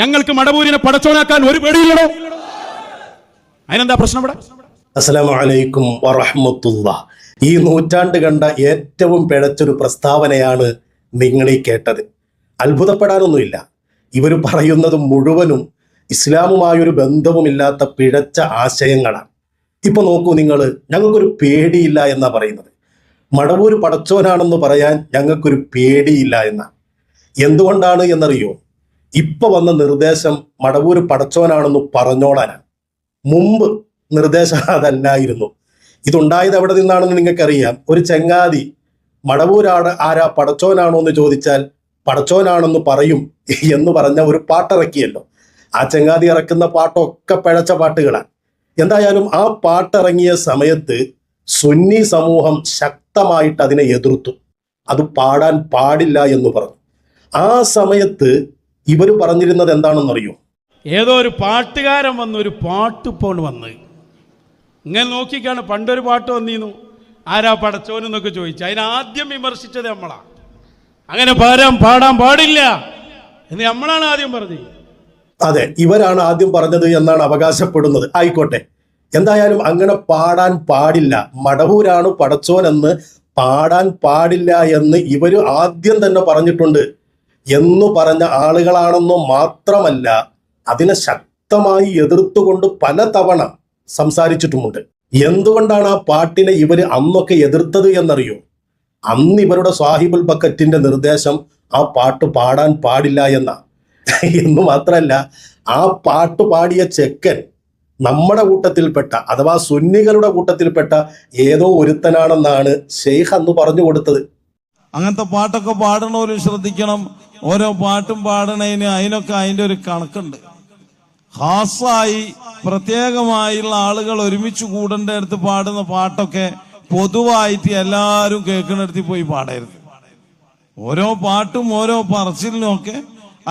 ഞങ്ങൾക്ക് മടവൂരിനെ പടച്ചോനാക്കാൻ ഒരു പേടിയില്ലടോ. അതിനെന്താ പ്രശ്നം ഇവിടെ? അസ്സലാമു അലൈക്കും വറഹ്മത്തുള്ളാഹ്. ഈ നൂറ്റാണ്ട് കണ്ട ഏറ്റവും പിഴച്ചൊരു പ്രസ്താവനയാണ് നിങ്ങൾ ഈ കേട്ടത്. അത്ഭുതപ്പെടാനൊന്നുമില്ല. ഇവർ പറയുന്നത് മുഴുവനും ഇസ്ലാമുമായൊരു ബന്ധവുമില്ലാത്ത പിഴച്ച ആശയങ്ങളാണ്. ഇപ്പൊ നോക്കൂ നിങ്ങൾ, ഞങ്ങൾക്കൊരു പേടിയില്ല എന്നാ പറയുന്നത്. മടവൂര് പടച്ചോനാണെന്ന് പറയാൻ ഞങ്ങൾക്കൊരു പേടിയില്ല എന്നാ. എന്തുകൊണ്ടാണ് എന്നറിയോ? ഇപ്പൊ വന്ന നിർദ്ദേശം മടവൂര് പടച്ചോനാണെന്ന് പറഞ്ഞോളാനാണ്. മുമ്പ് നിർദ്ദേശം അതല്ലായിരുന്നു. ഇതുണ്ടായത് എവിടെ നിന്നാണെന്ന് നിങ്ങൾക്കറിയാം. ഒരു ചങ്ങാതി മടവൂരാണ് ആരാ പടച്ചോനാണോ എന്ന് ചോദിച്ചാൽ പടച്ചോനാണെന്ന് പറയും എന്ന് പറഞ്ഞ ഒരു പാട്ടിറക്കിയല്ലോ. ആ ചങ്ങാതി ഇറക്കുന്ന പാട്ടൊക്കെ പിഴച്ച പാട്ടുകളാണ്. എന്തായാലും ആ പാട്ടിറങ്ങിയ സമയത്ത് സുന്നി സമൂഹം ശക്തമായിട്ട് അതിനെ എതിർത്തു. അത് പാടാൻ പാടില്ല എന്ന് പറഞ്ഞു. ആ സമയത്ത് ഇവർ പറഞ്ഞിരുന്നത് എന്താണെന്നറിയോ? ഏതോ ഒരു പാട്ടുകാരൻ വന്ന് ഒരു പാട്ട് പോണ് വന്ന് ഇങ്ങനെ നോക്കിക്കാണ്. പണ്ടൊരു പാട്ട് വന്നിരുന്നു, ആരാ പടച്ചോനെന്നൊക്കെ ചോദിച്ചു. അതിനാദ്യം വിമർശിച്ചത് നമ്മളാ. അങ്ങനെ പാടാൻ പാടില്ല എന്ന് നമ്മളാണ് ആദ്യം പറഞ്ഞത്. അതെ, ഇവരാണ് ആദ്യം പറഞ്ഞത് എന്നാണ് അവകാശപ്പെടുന്നത്. ആയിക്കോട്ടെ, എന്തായാലും അങ്ങനെ പാടാൻ പാടില്ല, മടവൂരാണ് പടച്ചോൻ എന്ന് പാടാൻ പാടില്ല എന്ന് ഇവര് ആദ്യം തന്നെ പറഞ്ഞിട്ടുണ്ട് എന്ന് പറഞ്ഞ ആളുകളാണെന്നോ മാത്രമല്ല, അതിനെ ശക്തമായി എതിർത്തുകൊണ്ട് പലതവണ സംസാരിച്ചിട്ടുമുണ്ട്. എന്തുകൊണ്ടാണ് ആ പാട്ടിനെ ഇവര് അന്നൊക്കെ എതിർത്തത് എന്നറിയോ? അന്ന് ഇവരുടെ സാഹിബുൽ ബക്കറ്റിന്റെ നിർദ്ദേശം ആ പാട്ട് പാടാൻ പാടില്ല എന്നാ. എന്ന് മാത്രമല്ല, ആ പാട്ട് പാടിയ ചെക്കൻ നമ്മുടെ കൂട്ടത്തിൽപ്പെട്ട അഥവാ സുന്നികളുടെ കൂട്ടത്തിൽപ്പെട്ട ഏതോ ഒരുത്തനാണെന്നാണ് ഷെയ്ഖ് അന്ന് പറഞ്ഞു കൊടുത്തത്. അങ്ങനത്തെ പാട്ടൊക്കെ പാടണവരും ശ്രദ്ധിക്കണം. ഓരോ പാട്ടും പാടണതിന് അതിനൊക്കെ അതിൻ്റെ ഒരു കണക്കുണ്ട്. ഖാസായി പ്രത്യേകമായുള്ള ആളുകൾ ഒരുമിച്ച് കൂടേണ്ട അടുത്ത് പാടുന്ന പാട്ടൊക്കെ പൊതുവായിട്ട് എല്ലാവരും കേൾക്കുന്നിടത്ത് പോയി പാടരുത്. ഓരോ പാട്ടും ഓരോ പറച്ചിലിനും ഒക്കെ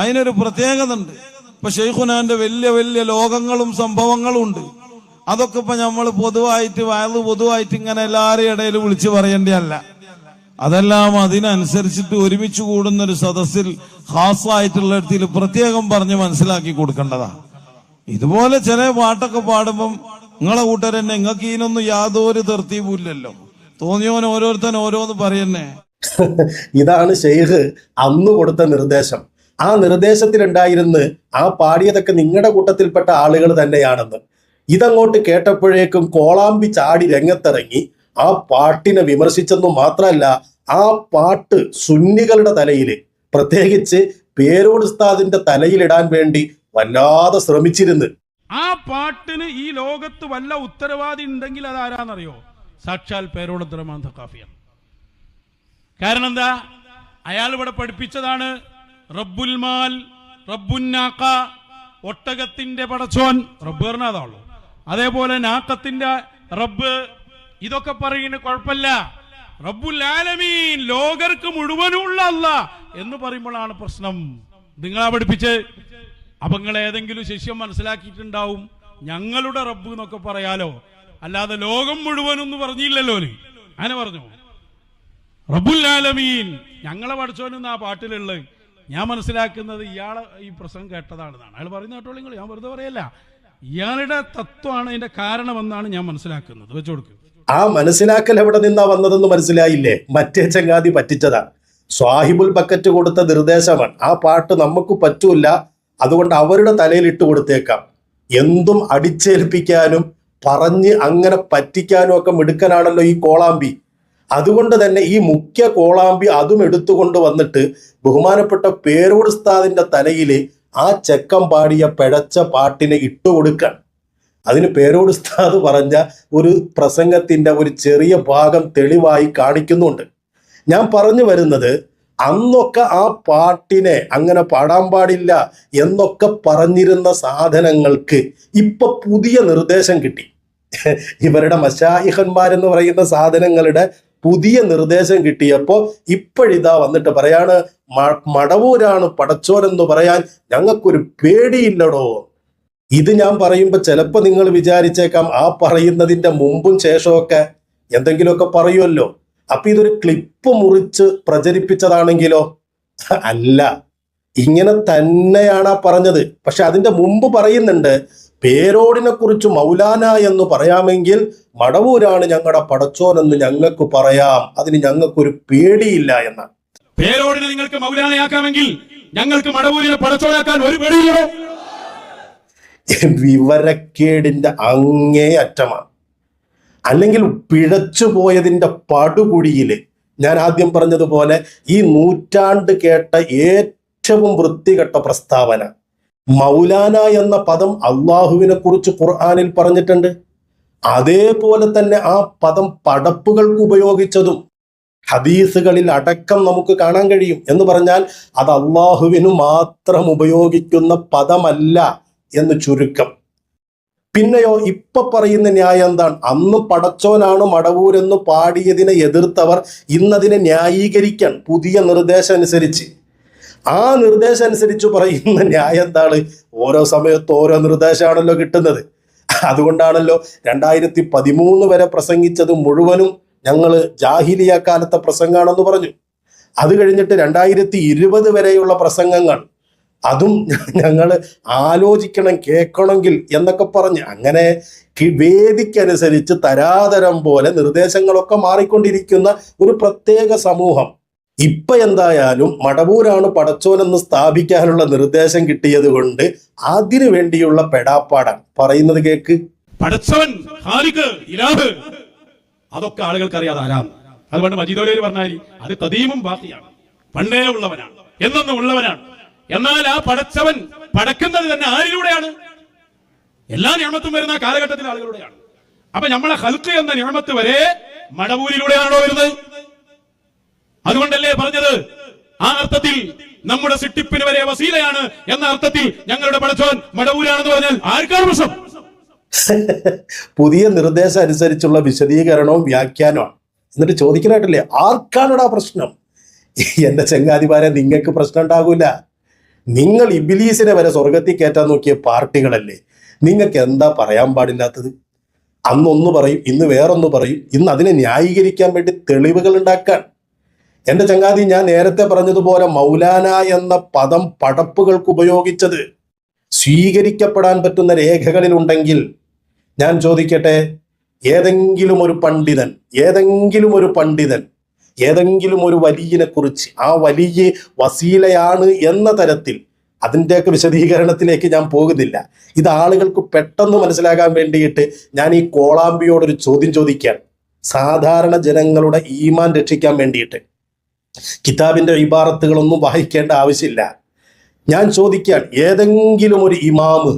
അതിനൊരു പ്രത്യേകത ഉണ്ട്. ഇപ്പൊ ഷെയ്ഖുനാന്റെ വലിയ വലിയ ലോകങ്ങളും സംഭവങ്ങളും ഉണ്ട്. അതൊക്കെ ഇപ്പൊ നമ്മൾ പൊതുവായിട്ട് ഇങ്ങനെ എല്ലാവരുടെയും ഇടയിൽ വിളിച്ചു പറയേണ്ടതല്ല. അതെല്ലാം അതിനനുസരിച്ചിട്ട് ഒരുമിച്ച് കൂടുന്ന ഒരു സദസ്സിൽ ഖാസായിട്ടുള്ള ഇടത്തിൽ പ്രത്യേകം പറഞ്ഞ് മനസ്സിലാക്കി കൊടുക്കേണ്ടതാ. ഇതുപോലെ ചില പാട്ടൊക്കെ പാടുമ്പം നിങ്ങളെ കൂട്ടരെന്നെ നിങ്ങൾക്ക് ഇതിനൊന്നും യാതൊരു തെർത്തീവും ഇല്ലല്ലോ. തോന്നിയോൻ ഓരോരുത്തൻ ഓരോന്ന് പറയുന്നേ. ഇതാണ് ഷെയ്ഖ് അന്ന് കൊടുത്ത നിർദ്ദേശം. ആ നിർദ്ദേശത്തിലുണ്ടായിരുന്ന് ആ പാടിയതൊക്കെ നിങ്ങളുടെ കൂട്ടത്തിൽപ്പെട്ട ആളുകൾ തന്നെയാണെന്ന്. ഇതങ്ങോട്ട് കേട്ടപ്പോഴേക്കും കോളാമ്പി ചാടി രംഗത്തിറങ്ങി ആ പാട്ടിനെ വിമർശിച്ചെന്നു മാത്രമല്ല, ആ പാട്ട് സുന്നികളുടെ തലയിൽ, പ്രത്യേകിച്ച് പേരോട് ഉസ്താദിന്റെ തലയിലിടാൻ വേണ്ടി വല്ലാതെ ശ്രമിച്ചിരുന്നു. ആ പാട്ടിന് ഈ ലോകത്ത് വല്ല ഉത്തരവാദി ഉണ്ടെങ്കിൽ അതാരാന്നറിയോ? സാക്ഷാൽ പേരോട് അബ്ദുറഹ്മാൻ സഖാഫിയാണ്. കാരണം എന്താ? അയാൾ ഇവിടെ പഠിപ്പിച്ചതാണ് റബ്ബുൽ മാൽ, റബ്ബുൻ നാഖ, ഒട്ടകത്തിന്റെ പടച്ചോൻ. റബ്ബ് പറഞ്ഞതാണല്ലോ. അതേപോലെ നാഖത്തിന്റെ റബ്ബ്, ഇതൊക്കെ പറയുന്നത് കുഴപ്പമില്ല. റബ്ബുൽ ആലമീൻ, ലോകർക്ക് മുഴുവനുള്ള അല്ലാഹ് എന്ന് പറയുമ്പോഴാണ് പ്രശ്നം. നിങ്ങളാ പഠിപ്പിച്ച്. അപ്പൊ നിങ്ങൾ ഏതെങ്കിലും ശിഷ്യം മനസ്സിലാക്കിയിട്ടുണ്ടാവും ഞങ്ങളുടെ റബ്ബ് എന്നൊക്കെ പറയാലോ, അല്ലാതെ ലോകം മുഴുവനൊന്നും പറഞ്ഞില്ലല്ലോ. അങ്ങനെ പറഞ്ഞു റബ്ബുൽ ആലമീൻ, ഞങ്ങളെ പഠിച്ചോനെന്ന് ആ പാട്ടിലുള്ളത്. ഞാൻ മനസ്സിലാക്കുന്നത് ഇയാളെ ഈ പ്രസംഗം കേട്ടതാണെന്നാണ്. അയാൾ പറയുന്ന കേട്ടോളൂ നിങ്ങൾ, ഞാൻ വെറുതെ പറയല്ല. ഇയാളുടെ തത്വമാണ് ഇതിന്റെ കാരണമെന്നാണ് ഞാൻ മനസ്സിലാക്കുന്നത്. വെച്ചു കൊടുക്കുക. ആ മനസ്സിലാക്കൽ എവിടെ നിന്നാ വന്നതെന്ന് മനസ്സിലായില്ലേ? മറ്റേ ചങ്ങാതി പറ്റിച്ചതാണ്. സ്വാഹിബുൽ ബക്കറ്റ് കൊടുത്ത നിർദ്ദേശമാണ്. ആ പാട്ട് നമുക്ക് പറ്റൂല, അതുകൊണ്ട് അവരുടെ തലയിൽ ഇട്ട് കൊടുത്തേക്കാം. എന്തും അടിച്ചേൽപ്പിക്കാനും പറഞ്ഞ് അങ്ങനെ പറ്റിക്കാനും ഒക്കെ മിടുക്കനാണല്ലോ ഈ കോളാമ്പി. അതുകൊണ്ട് തന്നെ ഈ മുഖ്യ കോളാമ്പി അതും എടുത്തുകൊണ്ട് വന്നിട്ട് ബഹുമാനപ്പെട്ട പേരോട് ഉസ്താദിന്റെ തലയിൽ ആ ചെക്കം പാടിയ പിഴച്ച പാട്ടിനെ ഇട്ടുകൊടുക്കാൻ. അതിന് പേരോട് ഉസ്താദ് പറഞ്ഞ ഒരു പ്രസംഗത്തിന്റെ ഒരു ചെറിയ ഭാഗം തെളിവായി കാണിക്കുന്നുണ്ട്. ഞാൻ പറഞ്ഞു വരുന്നത്, അന്നൊക്കെ ആ പാട്ടിനെ അങ്ങനെ പാടാൻ പാടില്ല എന്നൊക്കെ പറഞ്ഞിരുന്ന സാധനങ്ങൾക്ക് ഇപ്പൊ പുതിയ നിർദ്ദേശം കിട്ടി. ഇവരുടെ മശായിഖന്മാരെന്ന് പറയുന്ന സാധനങ്ങളുടെ പുതിയ നിർദ്ദേശം കിട്ടിയപ്പോ ഇപ്പോഴിതാ വന്നിട്ട് പറയാണ് മടവൂരാണ് പടച്ചോനെന്ന് പറയാൻ ഞങ്ങൾക്കൊരു പേടിയില്ലടോ. ഇത് ഞാൻ പറയുമ്പോൾ ചിലപ്പോൾ നിങ്ങൾ വിചാരിച്ചേക്കാം ആ പറയുന്നതിന്റെ മുമ്പും ശേഷമൊക്കെ എന്തെങ്കിലുമൊക്കെ പറയുമല്ലോ. അപ്പൊ ഇതൊരു ക്ലിപ്പ് മുറിച്ച് പ്രചരിപ്പിച്ചതാണെങ്കിലോ? അല്ല, ഇങ്ങനെ തന്നെയാണ് പറഞ്ഞത്. പക്ഷെ അതിന്റെ മുമ്പ് പറയുന്നുണ്ട്, പേരോടിനെ കുറിച്ച് മൗലാന എന്ന് പറയാമെങ്കിൽ മടവൂരാണ് ഞങ്ങളുടെ പടച്ചോനെന്ന് ഞങ്ങൾക്ക് പറയാം, അതിന് ഞങ്ങൾക്കൊരു പേടിയില്ല എന്നാണ്. പേരോടിനെ നിങ്ങൾക്ക് മൗലാനയാക്കാമെങ്കിൽ ഞങ്ങൾക്ക് മടവൂരിനെ പടച്ചോനാക്കാൻ ഒരു പേടിയില്ലയോ? വിവരക്കേടിന്റെ അങ്ങേ അറ്റമാണ്. അല്ലെങ്കിൽ പിഴച്ചുപോയതിന്റെ പടുകുഴിയില് ഞാൻ ആദ്യം പറഞ്ഞതുപോലെ ഈ നൂറ്റാണ്ട് കേട്ട ഏറ്റവും വൃത്തികെട്ട പ്രസ്താവന. മൗലാന എന്ന പദം അള്ളാഹുവിനെ കുറിച്ച് ഖുർആനിൽ പറഞ്ഞിട്ടുണ്ട്. അതേപോലെ തന്നെ ആ പദം പടപ്പുകൾക്ക് ഉപയോഗിച്ചതും ഹദീസുകളിൽ അടക്കം നമുക്ക് കാണാൻ കഴിയും. എന്ന് പറഞ്ഞാൽ അത് അള്ളാഹുവിന് മാത്രം ഉപയോഗിക്കുന്ന പദമല്ല എന്ന് ചുരുക്കം. പിന്നെയോ ഇപ്പൊ പറയുന്ന ന്യായം എന്താണ്? അന്ന് പടച്ചോനാണ് മടവൂരെന്ന് പാടിയതിനെ എതിർത്തവർ ഇന്നതിനെ ന്യായീകരിക്കാൻ പുതിയ നിർദ്ദേശം അനുസരിച്ച്, ആ നിർദ്ദേശം അനുസരിച്ച് പറയുന്ന ന്യായം എന്താണ്? ഓരോ സമയത്ത് ഓരോ നിർദ്ദേശമാണല്ലോ കിട്ടുന്നത്. അതുകൊണ്ടാണല്ലോ 2013 വരെ പ്രസംഗിച്ചത് മുഴുവനും ഞങ്ങൾ ജാഹിലിയ കാലത്തെ പ്രസംഗമാണെന്ന് പറഞ്ഞു. അത് കഴിഞ്ഞിട്ട് 2020 വരെയുള്ള പ്രസംഗങ്ങൾ അതും ഞങ്ങൾ ആലോചിക്കണം, കേൾക്കണമെങ്കിൽ എന്നൊക്കെ പറഞ്ഞ് അങ്ങനെ വേദിക്കനുസരിച്ച് തരാതരം പോലെ നിർദ്ദേശങ്ങളൊക്കെ മാറിക്കൊണ്ടിരിക്കുന്ന ഒരു പ്രത്യേക സമൂഹം. ഇപ്പൊ എന്തായാലും മടവൂരാണ് പടച്ചോനെന്ന് സ്ഥാപിക്കാനുള്ള നിർദ്ദേശം കിട്ടിയത് കൊണ്ട് അതിനു വേണ്ടിയുള്ള പെടാപ്പാടാണ് പറയുന്നത്. കേക്ക്, പടച്ചവൻ, ഖാലിഖ്, ഇലാഹ്, അതൊക്കെ ആളുകൾക്ക് അറിയാതെ ആരാം. അതുകൊണ്ട് മജീദോലയിൽ പറഞ്ഞാൽ അത് ഖദീമും ബാഖിയാണ്, പണ്ടേ ഉള്ളവനാണ്, എന്നും ഉള്ളവനാണ്. എന്നാൽ ആ പടച്ചവൻ പടക്കുന്നത് തന്നെ ആരിലൂടെയാണ്? എല്ലാ നിയമത്തും വരുന്ന കാലഘട്ടത്തിൽ ആളുകളുടെയാണ്. അപ്പൊ നമ്മളെ ഖൽഖ് എന്ന നിയമത്ത് വരെ മടവൂരിലൂടെയാണോ വരുന്നത്? അതുകൊണ്ടല്ലേ പറഞ്ഞത് ആ അർത്ഥത്തിൽ നമ്മുടെ സിട്ടിപ്പിന് വരെ വസീലയാണ് എന്ന അർത്ഥത്തിൽ ഞങ്ങളുടെ പടച്ചവൻ മടവൂരാണെന്ന് പറഞ്ഞാൽ ആർക്കാണ് പ്രശ്നം? പുതിയ നിർദ്ദേശം അനുസരിച്ചുള്ള വിശദീകരണവും വ്യാഖ്യാനമാണ്. എന്നിട്ട് ചോദിക്കണായിട്ടില്ലേ, ആർക്കാണടാ പ്രശ്നം? എന്റെ ചങ്ങാതിമാരെ, നിങ്ങൾക്ക് പ്രശ്നം ഉണ്ടാകൂല. നിങ്ങൾ ഇബ്ലീസിനെ വരെ സ്വർഗത്തിൽ കയറ്റാൻ നോക്കിയ പാർട്ടികളല്ലേ. നിങ്ങൾക്ക് എന്താ പറയാൻ പാടില്ലാത്തത്? അന്നൊന്ന് പറയും, ഇന്ന് വേറൊന്ന് പറയും. ഇന്ന് അതിനെ ന്യായീകരിക്കാൻ വേണ്ടി തെളിവുകൾ ഉണ്ടാക്കാൻ. എന്റെ ചങ്ങാതി, ഞാൻ നേരത്തെ പറഞ്ഞതുപോലെ മൗലാന എന്ന പദം പടപ്പുകൾക്ക് ഉപയോഗിച്ചത് സ്വീകരിക്കപ്പെടാൻ പറ്റുന്ന രേഖകളിലുണ്ടെങ്കിൽ ഞാൻ ചോദിക്കട്ടെ, ഏതെങ്കിലും ഒരു പണ്ഡിതൻ ഏതെങ്കിലും ഒരു വലിയനെ കുറിച്ച് ആ വലിയ വസീലയാണ് എന്ന തരത്തിൽ, അതിൻ്റെയൊക്കെ വിശദീകരണത്തിലേക്ക് ഞാൻ പോകുന്നില്ല. ഇത് ആളുകൾക്ക് പെട്ടെന്ന് മനസ്സിലാകാൻ വേണ്ടിയിട്ട് ഞാൻ ഈ കോളാമ്പിയോടൊരു ചോദ്യം ചോദിക്കുകയാണ്. സാധാരണ ജനങ്ങളുടെ ഈമാൻ രക്ഷിക്കാൻ വേണ്ടിയിട്ട് കിതാബിന്റെ ഇബാറത്തുകളൊന്നും വായിക്കേണ്ട ആവശ്യമില്ല. ഞാൻ ചോദിക്കുകയാണ്, ഏതെങ്കിലും ഒരു ഇമാമ്,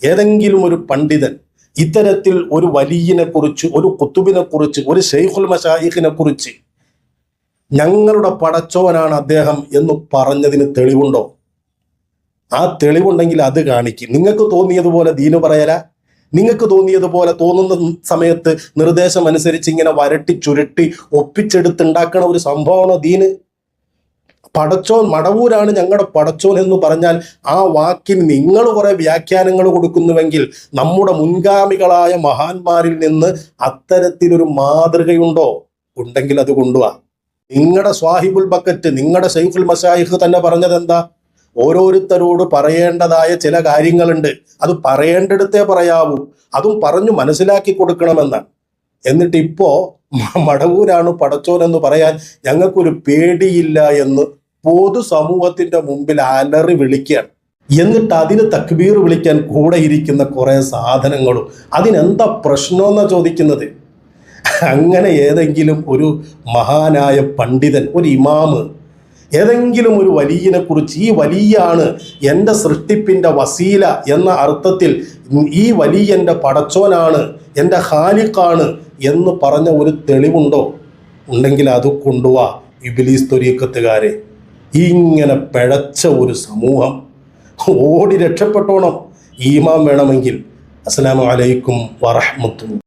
ഏതെങ്കിലും ഒരു പണ്ഡിതൻ ഇത്തരത്തിൽ ഒരു വലിയനെ കുറിച്ച്, ഒരു കുത്തുബിനെ കുറിച്ച്, ഒരു ശൈഖുൽ മശായിഖിനെ കുറിച്ച് ഞങ്ങളുടെ പടച്ചോനാണ് അദ്ദേഹം എന്ന് പറഞ്ഞതിന് തെളിവുണ്ടോ? ആ തെളിവുണ്ടെങ്കിൽ അത് കാണിക്കും. നിങ്ങൾക്ക് തോന്നിയതുപോലെ ദീന് പറയല, നിങ്ങൾക്ക് തോന്നിയതുപോലെ തോന്നുന്ന സമയത്ത് നിർദ്ദേശം അനുസരിച്ച് ഇങ്ങനെ വരട്ടി ചുരുട്ടി ഒപ്പിച്ചെടുത്തുണ്ടാക്കണ ഒരു സംഭവമാണോ ദീന്? പടച്ചോൻ, മടവൂരാണ് ഞങ്ങളുടെ പടച്ചോൻ എന്ന് പറഞ്ഞാൽ ആ വാക്കിന് നിങ്ങൾ കുറെ വ്യാഖ്യാനങ്ങൾ കൊടുക്കുന്നുവെങ്കിൽ നമ്മുടെ മുൻഗാമികളായ മഹാന്മാരിൽ നിന്ന് അത്തരത്തിലൊരു മാതൃകയുണ്ടോ? ഉണ്ടെങ്കിൽ അത് കൊണ്ടുവാ. നിങ്ങളുടെ സ്വാഹിബുൽ ബക്കറ്റ്, നിങ്ങളുടെ ശൈഖുൽ മശായിഖ് തന്നെ പറഞ്ഞത് എന്താ? ഓരോരുത്തരോട് പറയേണ്ടതായ ചില കാര്യങ്ങളുണ്ട്, അത് പറയേണ്ടടുത്തേ പറയാവൂ, അതും പറഞ്ഞു മനസ്സിലാക്കി കൊടുക്കണമെന്നാണ്. എന്നിട്ട് ഇപ്പോ മടവൂരാണ് പടച്ചോൻ എന്ന് പറയാൻ ഞങ്ങൾക്കൊരു പേടിയില്ല എന്ന് പൊതു സമൂഹത്തിന്റെ മുമ്പിൽ അലറി വിളിക്കുകയാണ്. എന്നിട്ട് അതിന് തക്ബീർ വിളിക്കാൻ കൂടെ ഇരിക്കുന്ന കുറെ സാധനങ്ങളും. അതിനെന്താ പ്രശ്നമെന്നാ ചോദിക്കുന്നത്. അങ്ങനെ ഏതെങ്കിലും ഒരു മഹാനായ പണ്ഡിതൻ, ഒരു ഇമാമ്, ഏതെങ്കിലും ഒരു വലിയനെ കുറിച്ച് ഈ വലിയാണ് എൻ്റെ സൃഷ്ടിപ്പിൻ്റെ വസീല എന്ന അർത്ഥത്തിൽ ഈ വലിയ എൻ്റെ പടച്ചോനാണ്, എൻ്റെ ഖാലിഖാണ് എന്ന് പറഞ്ഞ ഒരു തെളിവുണ്ടോ? ഉണ്ടെങ്കിൽ അത് കൊണ്ടുവാ. ഇബ്ലീസ് ത്വരീഖത്തുകാരെ, ഇങ്ങനെ പിഴച്ച ഒരു സമൂഹം ഓടി രക്ഷപ്പെട്ടോണം ഈമാൻ വേണമെങ്കിൽ. അസ്സലാമു അലൈക്കും വറഹ്മത്തുള്ളാഹി.